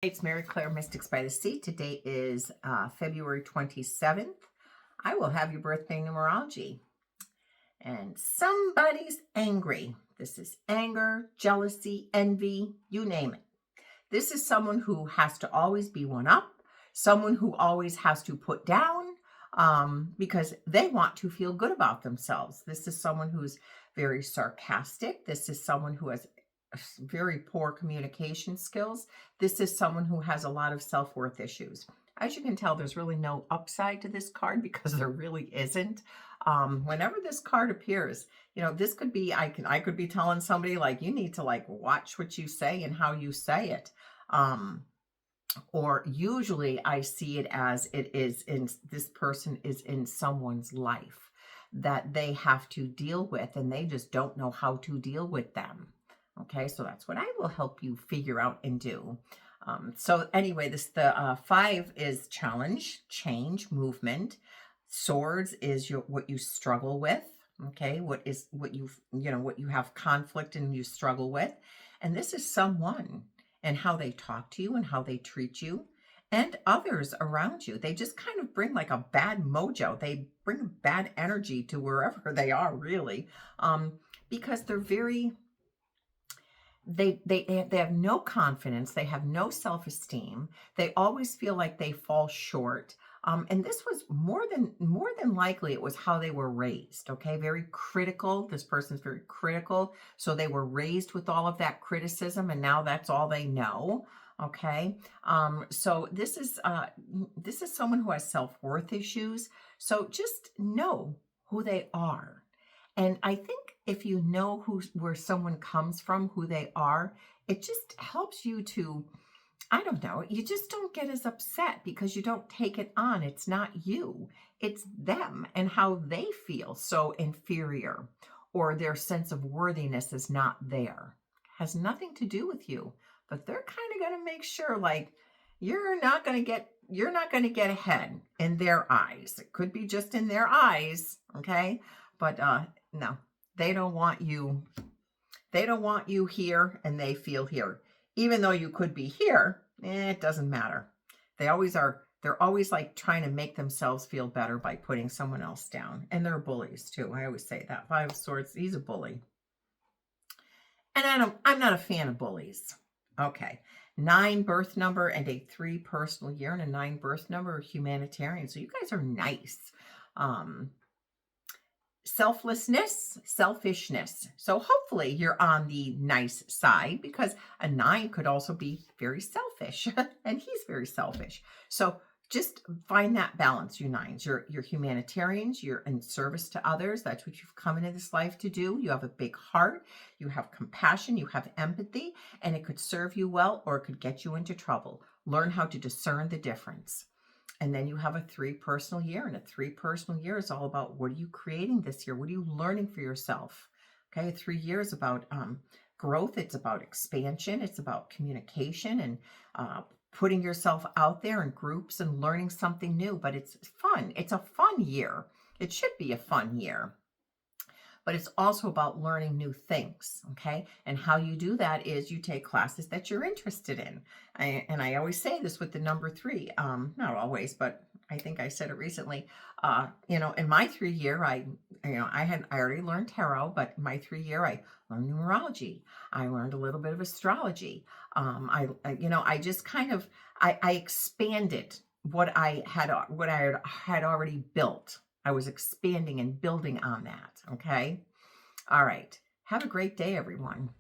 It's Mary Clare, Mystics by the Sea. Today is February 27th. I will have your birthday numerology. And somebody's angry. This is anger, jealousy, envy, you name it. This is someone who has to always be one up, someone who always has to put down because they want to feel good about themselves. This is someone who's very sarcastic. This is someone who has very poor communication skills. This is someone who has a lot of self-worth issues. As you can tell, there's really no upside to this card because there really isn't. Whenever this card appears, this could be, I could be telling somebody like, you need to like watch what you say and how you say it. Or usually I see it as this person is in someone's life that they have to deal with and they just don't know how to deal with them. Okay, so that's what I will help you figure out and do. So anyway, the 5 is challenge, change, movement. Swords is what you struggle with. Okay, what you have conflict and you struggle with. And this is someone and how they talk to you and how they treat you and others around you. They just kind of bring like a bad mojo. They bring bad energy to wherever they are, really, because they're very... They have no confidence. They have no self-esteem. They always feel like they fall short. And this was more than likely, it was how they were raised. Okay, very critical. This person's very critical. So they were raised with all of that criticism, and now that's all they know. Okay, so this is someone who has self-worth issues. So just know who they are. And I think if you know where someone comes from, who they are, it just helps you to, I don't know, you just don't get as upset because you don't take it on. It's not you, it's them and how they feel so inferior, or their sense of worthiness is not there. Has nothing to do with you, but they're kind of going to make sure like you're not going to get ahead in their eyes. It could be just in their eyes, okay? But no, they don't want you. They don't want you here, and they feel here. Even though you could be here, it doesn't matter. They always are. They're always like trying to make themselves feel better by putting someone else down. And they're bullies too. I always say that. 5 of Swords, he's a bully. And I'm not a fan of bullies. Okay. 9 birth number and a 3 personal year, and a 9 birth number, humanitarian. So you guys are nice. Selflessness, selfishness. So hopefully you're on the nice side, because a 9 could also be very selfish and he's very selfish. So just find that balance, you 9s. You're humanitarians, you're in service to others. That's what you've come into this life to do. You have a big heart, you have compassion, you have empathy, and it could serve you well or it could get you into trouble. Learn how to discern the difference. And then you have a 3 personal year, and a 3 personal year is all about what are you creating this year? What are you learning for yourself? Okay, a 3 year is about growth. It's about expansion. It's about communication and putting yourself out there in groups and learning something new. But it's fun. It's a fun year. It should be a fun year. But it's also about learning new things, okay? And how you do that is you take classes that you're interested in. And I always say this with the number 3, not always, but I think I said it recently. In my 3 year, I already learned tarot, but in my 3 year, I learned numerology. I learned a little bit of astrology. I just kind of, I expanded what I had already built. I was expanding and building on that, okay? All right. Have a great day, everyone.